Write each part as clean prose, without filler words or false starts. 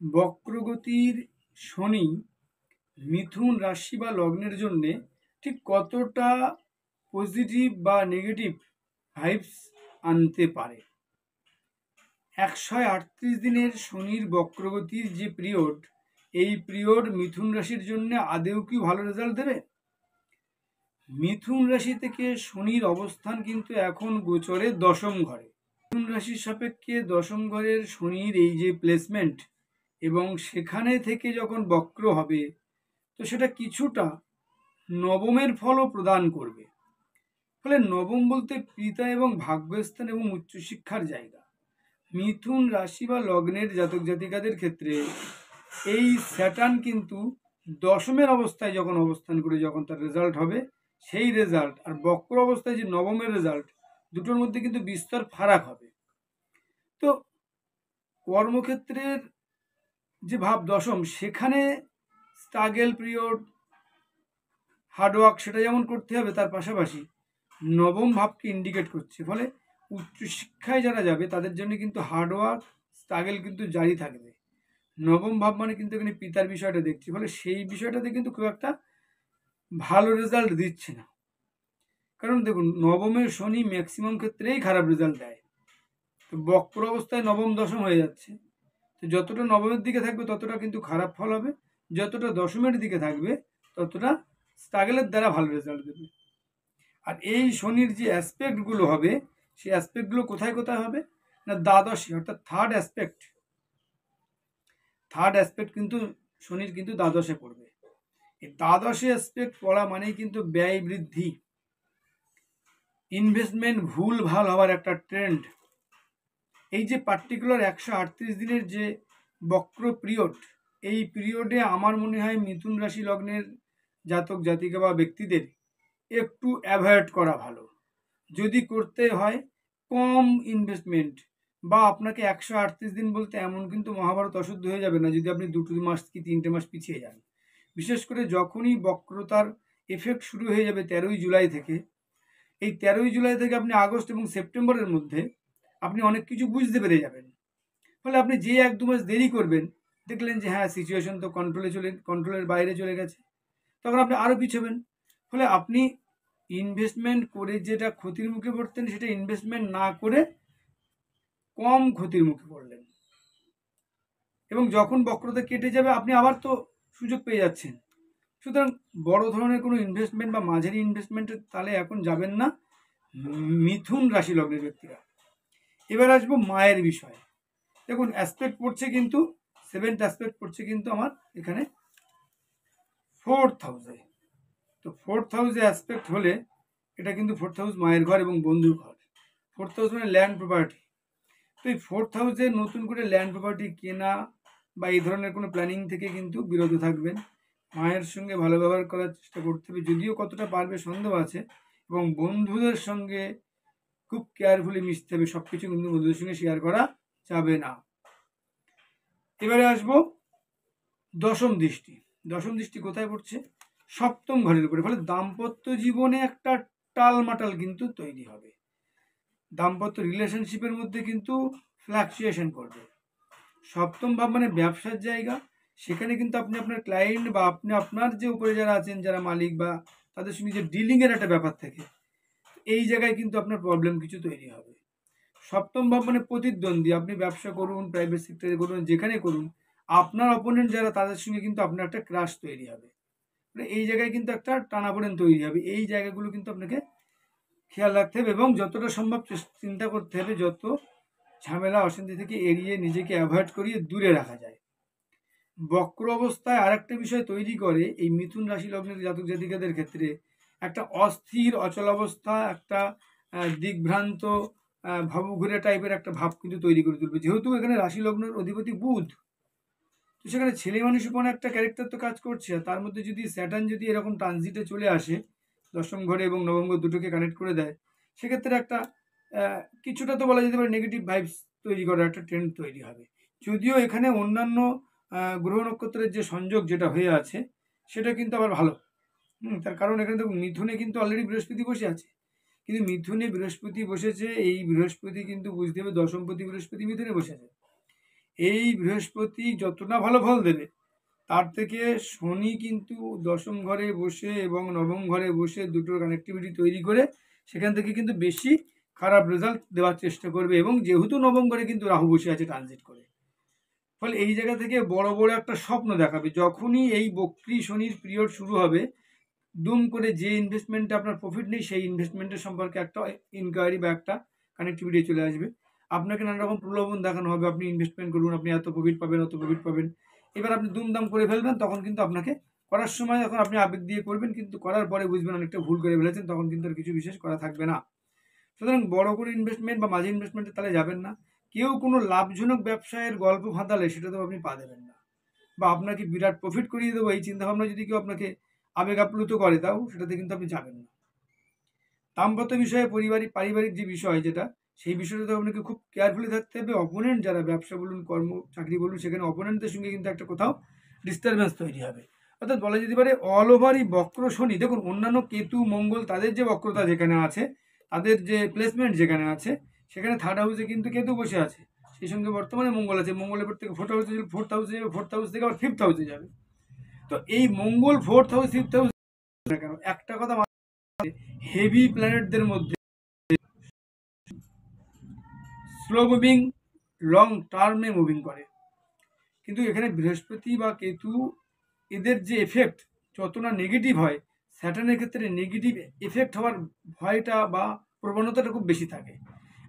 বক্রগতির শনি মিথুন রাশি বা লগ্নের জন্য ঠিক কতটা পজিটিভ বা নেগেটিভ ভাইবস আনতে পারে। 138 দিনের শনির বক্রগতির যে পিরিয়ড, এই পিরিয়ড মিথুন রাশির জন্য আদেও কি ভালো রেজাল্ট দেবে? মিথুন রাশি থেকে শনির অবস্থান কিন্তু এখন গোচরে দশম ঘরে। মিথুন রাশির সাপেক্ষে দশম ঘরের শনির এই যে প্লেসমেন্ট এবং সেখানে থেকে যখন বক্র হবে, তো সেটা কিছুটা নবমের ফলও প্রদান করবে। ফলে নবম বলতে পিতা এবং ভাগ্যস্থান এবং উচ্চশিক্ষার জায়গা। মিথুন রাশি বা লগ্নের জাতক জাতিকাদের ক্ষেত্রে এই স্যাটার্ন কিন্তু দশমের অবস্থায় যখন অবস্থান করে যখন তার রেজাল্ট হবে, সেই রেজাল্ট আর বক্র অবস্থায় যে নবমের রেজাল্ট, দুটোর মধ্যে কিন্তু বিস্তর ফারাক হবে। তো কর্মক্ষেত্রের যে ভাব দশম, সেখানে স্ট্রাগল পিরিয়ড, হার্ডওয়ার্ক সেটা যেমন করতে হবে, তার পাশাপাশি নবম ভাবকে ইন্ডিকেট করছে। ফলে উচ্চশিক্ষায় যারা যাবে তাদের জন্য কিন্তু হার্ডওয়ার্ক, স্ট্রাগল কিন্তু জারি থাকবে। নবম ভাব মানে কিন্তু এখানে পিতার বিষয়টা দেখছি, ফলে সেই বিষয়টাতে কিন্তু খুব একটা ভালো রেজাল্ট দিচ্ছে না। কারণ দেখুন, নবমের শনি ম্যাক্সিমাম ক্ষেত্রেই খারাপ রেজাল্ট দেয়। তো বক্র অবস্থায় নবম দশম হয়ে যাচ্ছে, তো যতটা নবমের দিকে থাকবে ততটা কিন্তু খারাপ ফল হবে, যতটা দশমের দিকে থাকবে ততটা স্ট্রাগলের দ্বারা ভালো রেজাল্ট দেবে। আর এই শনির যে অ্যাসপেক্টগুলো হবে, সেই অ্যাসপেক্টগুলো কোথায় কোথায় হবে না, দ্বাদশে, অর্থাৎ থার্ড অ্যাসপেক্ট কিন্তু শনির কিন্তু দ্বাদশে পড়বে। এই দ্বাদশে অ্যাসপেক্ট পড়া মানেই কিন্তু ব্যয় বৃদ্ধি, ইনভেস্টমেন্ট ভুল ভাল হওয়ার একটা ট্রেন্ড। এই যে পার্টিকুলার 138 দিনের যে বক্র পিরিয়ড, এই পিরিয়ডে আমার মনে হয় মিথুন রাশি লগ্নের জাতক জাতিকা বা ব্যক্তিদের একটু অ্যাভয়েড করা ভালো। যদি করতে হয় কম ইনভেস্টমেন্ট, বা আপনাকে 138 দিন বলতে এমন কিন্তু মহাভারত অশুদ্ধ হয়ে যাবে না যদি আপনি 2 মাস কি 3টে মাস পিছিয়ে যান। বিশেষ করে যখনই বক্রতার এফেক্ট শুরু হয়ে যাবে 13ই জুলাই থেকে, এই 13ই জুলাই থেকে আপনি আগস্ট এবং সেপ্টেম্বরের মধ্যে আপনি অনেক কিছু বুঝতে পেরে যাবেন। ফলে আপনি যে 1-2 মাস দেরি করবেন, দেখলেন যে হ্যাঁ, সিচুয়েশন তো কন্ট্রোলের বাইরে চলে গেছে, তখন আপনি আরও পিছবেন। ফলে আপনি ইনভেস্টমেন্ট করে যেটা ক্ষতির মুখে পড়তেন, সেটা ইনভেস্টমেন্ট না করে কম ক্ষতির মুখে পড়লেন, এবং যখন বক্রতা কেটে যাবে আপনি আবার তো সুযোগ পেয়ে যাচ্ছেন। সুতরাং বড় ধরনের কোনো ইনভেস্টমেন্ট বা মাঝারি ইনভেস্টমেন্টের তাহলে এখন যাবেন না মিথুন রাশি লগ্নের ব্যক্তিরা। এবার আসবো মায়ের বিষয়ে। দেখুন, অ্যাসপেক্ট পড়ছে কিন্তু 7th অ্যাসপেক্ট পড়ছে কিন্তু আমার এখানে 4th হাউসে। তো 4th হাউসে অ্যাসপেক্ট হলে এটা কিন্তু 4th হাউস মায়ের ঘর এবং বন্ধুর ঘর। 4th হাউস মানে ল্যান্ড প্রপার্টি। তো এই 4th হাউসে নতুন করে ল্যান্ড প্রপার্টি কেনা বা এই ধরনের কোনো প্ল্যানিং থেকে কিন্তু বিরত থাকবেন। মায়ের সঙ্গে ভালো ব্যবহার করার চেষ্টা করতে হবে, যদিও কতটা পারবে সন্দেহ আছে। এবং বন্ধুদের সঙ্গে খুব কেয়ারফুলি মিশতে হবে, সব কিছু কিন্তু বন্ধুদের সঙ্গে শেয়ার করা যাবে না। এবারে আসবো দশম দৃষ্টি। দশম দৃষ্টি কোথায় পড়ছে? সপ্তম ঘরের উপরে। ফলে দাম্পত্য জীবনে একটা টালমাটাল কিন্তু তৈরি হবে, দাম্পত্য রিলেশনশিপের মধ্যে কিন্তু ফ্লাকচুয়েশন করবে। সপ্তম ভাব মানে ব্যবসার জায়গা, সেখানে কিন্তু আপনি আপনার ক্লায়েন্ট বা আপনি আপনার যে উপরে যারা আছেন, যারা মালিক বা তাদের সঙ্গে যে ডিলিংয়ের একটা ব্যাপার থাকে, এই জায়গায় কিন্তু আপনার প্রবলেম কিছু তৈরি হবে। সপ্তম ভাব মানে প্রতিদ্বন্দ্বী, আপনি ব্যবসা করুন, প্রাইভেট সেক্টরে করুন, যেখানে করুন, আপনার অপোনেন্ট যারা, তাদের সঙ্গে কিন্তু আপনার একটা ক্রাশ তৈরি হবে। মানে এই জায়গায় কিন্তু একটা টানাপোড়েন তৈরি হবে। এই জায়গাগুলো কিন্তু আপনাকে খেয়াল রাখতে হবে এবং যতটা সম্ভব চিন্তা করতে হবে যত ঝামেলা অশান্তি থেকে এড়িয়ে নিজেকে অ্যাভয়েড করিয়ে দূরে রাখা যায়। বক্র অবস্থায় আরেকটা বিষয় তৈরি করে এই মিথুন রাশি লগ্নের জাতক জাতিকাদের ক্ষেত্রে, একটা অস্থির অচলাবস্থা, একটা দিকভ্রান্ত ভাবুঘুরে টাইপের একটা ভাব কিন্তু তৈরি করে তুলবে। যেহেতু এখানে রাশি লগ্নের অধিপতি বুধ, তো সেখানে ছেলে মানুষপনা একটা ক্যারেক্টার তো কাজ করছে। আর তার মধ্যে যদি স্যাটার্ন যদি এরকম ট্রানজিটে চলে আসে, দশম ঘরে এবং নবম ঘর দুটোকে কানেক্ট করে দেয়, সেক্ষেত্রে একটা কিছুটা তো বলা যেতে পারে নেগেটিভ ভাইবস তৈরি করার একটা ট্রেন্ড তৈরি হবে। যদিও এখানে অন্যান্য গ্রহ নক্ষত্রের যে সংযোগ যেটা হয়ে আছে, সেটা কিন্তু আবার ভালো। তার কারণ এখানে দেখুন, মিথুনে কিন্তু অলরেডি বৃহস্পতি বসে আছে, কিন্তু মিথুনে বৃহস্পতি বসেছে, এই বৃহস্পতি কিন্তু বুঝতে হবে দশমপতি বৃহস্পতি মিথুনে বসে আছে। এই বৃহস্পতি যত না ভালো ফল দেবে, তার থেকে শনি কিন্তু দশম ঘরে বসে এবং নবম ঘরে বসে দুটোর কানেক্টিভিটি তৈরি করে সেখান থেকে কিন্তু বেশি খারাপ রেজাল্ট দেওয়ার চেষ্টা করবে। এবং যেহেতু নবম ঘরে কিন্তু রাহু বসে আছে ট্রানজিট করে, ফলে এই জায়গা থেকে বড় বড় একটা স্বপ্ন দেখাবে। যখনই এই বক্রী শনির পিরিয়ড শুরু হবে, দুম করে যে ইনভেস্টমেন্টে আপনার প্রফিট নেই সেই ইনভেস্টমেন্টের সম্পর্কে একটা ইনকোয়ারি বা একটা কানেক্টিভিটি চলে আসবে। আপনাকে নানা রকম প্রলোভন দেখানো হবে, আপনি ইনভেস্টমেন্ট করুন, আপনি এত প্রফিট পাবেন, অত প্রফিট পাবেন। এবার আপনি দুমদাম করে ফেলবেন, তখন কিন্তু আপনাকে করার সময় যখন আপনি আবেগ দিয়ে করবেন, কিন্তু করার পরে বুঝবেন অনেকটা ভুল করে ফেলেছেন, তখন কিন্তু আর কিছু বিশেষ করা থাকবে না। সুতরাং বড় করে ইনভেস্টমেন্ট বা মাঝে ইনভেস্টমেন্টে তাহলে যাবেন না। কেউ কোনো লাভজনক ব্যবসায়ের গল্প ফাঁদালে সেটাতেও আপনি পা দেবেন না, বা আপনাকে বিরাট প্রফিট করিয়ে দেবো এই চিন্তাভাবনা যদি কেউ আপনাকে আবেগ আপ্লুত করে, তাও সেটাতে কিন্তু আপনি যাবেন না। দাম্পত্য বিষয়ে পারিবারিক যে বিষয় যেটা, সেই বিষয়টাতে আপনাকে খুব কেয়ারফুলি থাকতে হবে। অপোনেন্ট যারা ব্যবসা বলুন, কর্ম চাকরি বলুন, সেখানে অপোনেন্টদের সঙ্গে কিন্তু একটা কোথাও ডিস্টারবেন্স তৈরি হবে। অর্থাৎ বলা যেতে পারে অল ওভারই বক্র শনি। দেখুন, অন্যান্য কেতু মঙ্গল তাদের যে বক্রতা যেখানে আছে, তাদের যে প্লেসমেন্ট যেখানে আছে, সেখানে থার্ড হাউসে কিন্তু কেতু বসে আছে, সেই সঙ্গে বর্তমানে মঙ্গল আছে। মঙ্গলের পর থেকে ফোর্থ হাউসে যাবে, ফোর্থ হাউস থেকে আবার ফিফথ হাউসে যাবে। তো এই মঙ্গল ফোর্থ হাউস ফিফথ হাউস কেন, একটা কথা, হেভি প্ল্যানেটদের মধ্যে স্লো মুভিং, লং টার্মে মুভিং করে। কিন্তু এখানে বৃহস্পতি বা কেতু, এদের যে এফেক্ট যত না নেগেটিভ হয়, স্যাটার্নের ক্ষেত্রে নেগেটিভ এফেক্ট হওয়ার ভয়টা বা প্রবণতাটা খুব বেশি থাকে।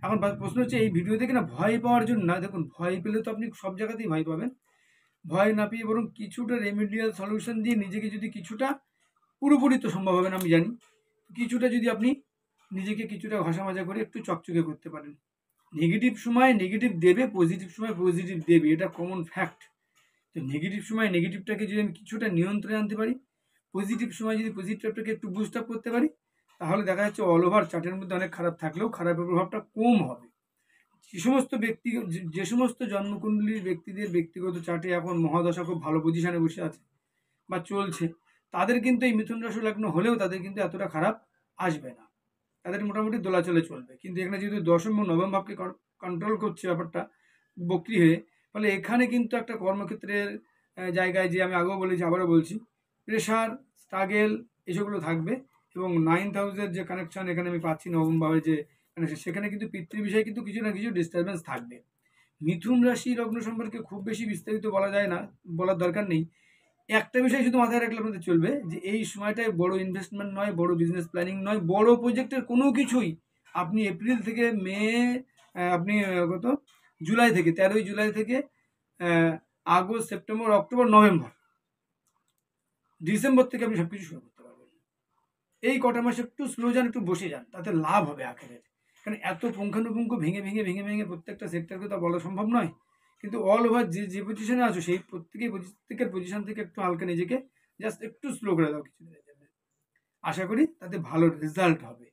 এখন প্রশ্ন হচ্ছে, এই ভিডিও থেকে না ভয় পাওয়ার জন্য না, দেখুন ভয় পেলে তো আপনি সব জায়গাতেই ভয় পাবেন। ভয় না পেয়ে বরং কিছুটা রেমিডিয়াল সলিউশন দিয়ে নিজেকে যদি কিছুটা, পুরোপুরি তো সম্ভব হবে না আমি জানি, কিছুটা যদি আপনি নিজেকে কিছুটা ঘষা মাজা করে একটু চকচকে করতে পারেন। নেগেটিভ সময় নেগেটিভ দেবে, পজিটিভ সময় পজিটিভ দেবে, এটা কমন ফ্যাক্ট। তো নেগেটিভ সময় নেগেটিভটাকে যদি আমি কিছুটা নিয়ন্ত্রণে আনতে পারি, পজিটিভ সময় যদি পজিটিভটাকে একটু বুস্ট আপ করতে পারি, তাহলে দেখা যাচ্ছে অল ওভার চার্টের মধ্যে অনেক খারাপ থাকলেও খারাপের প্রভাবটা কম হবে। যে সমস্ত জন্মকুণ্ডলীর ব্যক্তিদের ব্যক্তিগত চার্টে এখন মহাদশা খুব ভালো পজিশনে বসে আছে বা চলছে, তাদের কিন্তু এই মিথুন রাশি লগ্ন হলেও তাদের কিন্তু এতটা খারাপ আসবে না, তাদের মোটামুটি দোলাচলে চলবে। কিন্তু এখানে যেহেতু দশম ও নবম ভাবকে কন্ট্রোল করছে ব্যাপারটা বক্রী হয়ে, ফলে এখানে কিন্তু একটা কর্মক্ষেত্রের জায়গায়, যে আমি আগেও বলেছি আবারও বলছি, প্রেশার, স্ট্রাগেল এসবগুলো থাকবে। এবং 9th হাউসের যে কানেকশন এখানে আমি পাচ্ছি, নবম ভাবে যে কানেকশন, সেখানে কিন্তু পিতৃ বিষয়ে কিন্তু কিছু না কিছু ডিস্টারবেন্স থাকবে। মিথুন রাশি লগ্ন সম্পর্কে খুব বেশি বিস্তারিত বলা যায় না, বলার দরকার নেই। একটা বিষয় শুধু মাথায় রাখলে আপনাদের চলবে, যে এই সময়টায় বড় ইনভেস্টমেন্ট নয়, বড় বিজনেস প্ল্যানিং নয়, বড় প্রজেক্টের কোনো কিছুই আপনি এপ্রিল থেকে মে, আপনি কত, জুলাই থেকে 13ই জুলাই থেকে August, September, October, November, December থেকে আপনি সবকিছু শুরু করতে পারবেন। এই কটা মাস একটু স্লো যান, একটু বসে যান, তাতে লাভ হবে আখেরে। কারণ এত পুঙ্খানুপুঙ্খ ভেঙে ভেঙে ভেঙে ভেঙে প্রত্যেকটা সেক্টরকে তো বলা সম্ভব নয়। কিন্তু অল ওভার যে পজিশনে আছো, সেই প্রত্যেকের পজিশন থেকে একটু হালকা নিজেকে জাস্ট একটু স্লো করে দাও কিছু দিনের জন্য। আশা করি তাতে ভালো রেজাল্ট হবে।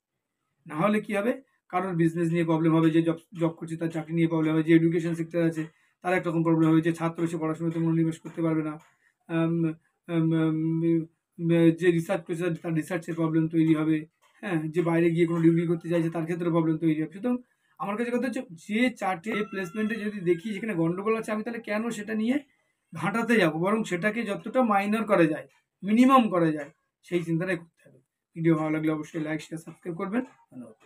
না হলে কি হবে, কারোর বিজনেস নিয়ে প্রবলেম হবে, যে জব করছে তার চাকরি নিয়ে প্রবলেম হবে, যে এডুকেশন সেক্টর আছে তার একরকম প্রবলেম হবে, যে ছাত্র সে পড়াশোনাতে মনোনিবেশ করতে পারবে না, যে রিসার্চ করছে তার রিসার্চের প্রবলেম তৈরি হবে, হ্যাঁ, যে বাইরে গিয়ে কোনো ডিগ্রি করতে চাইছে তার ক্ষেত্রে প্রবলেম তৈরি হবে। সুতরাং আমার কাছে কথা হচ্ছে, যে চার্টে প্লেসমেন্টে যদি দেখি যেখানে গন্ডগোল আছে, আমি তাহলে কেন সেটা নিয়ে ঘাঁটাতে যাব, বরং সেটাকে যতটা মাইনর করা যায়, মিনিমাম করা যায়, সেই চিন্তাটাই করতে হবে। ভিডিও ভালো লাগলে অবশ্যই লাইক, শেয়ার, সাবস্ক্রাইব করবেন। ধন্যবাদ।